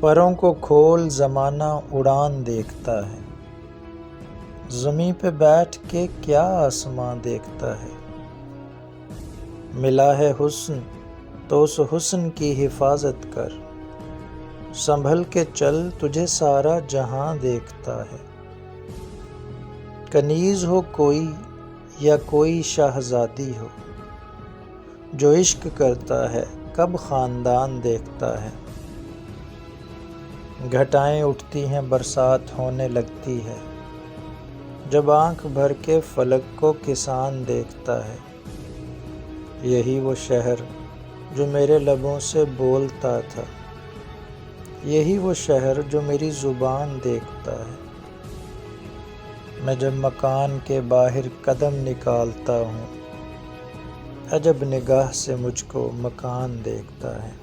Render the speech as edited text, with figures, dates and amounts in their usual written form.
परों को खोल ज़माना उड़ान देखता है, ज़मीं पे बैठ के क्या आसमां देखता है। मिला है हुस्न तो उस हुस्न की हिफाजत कर, संभल के चल तुझे सारा जहां देखता है। कनीज़ हो कोई या कोई शाहज़ादी हो, जो इश्क करता है कब ख़ानदान देखता है। घटाएं उठती हैं बरसात होने लगती है, जब आँख भर के फलक को किसान देखता है। यही वो शहर जो मेरे लबों से बोलता था, यही वो शहर जो मेरी ज़ुबान देखता है। मैं जब मकान के बाहर कदम निकालता हूँ, अजब निगाह से मुझको मकान देखता है।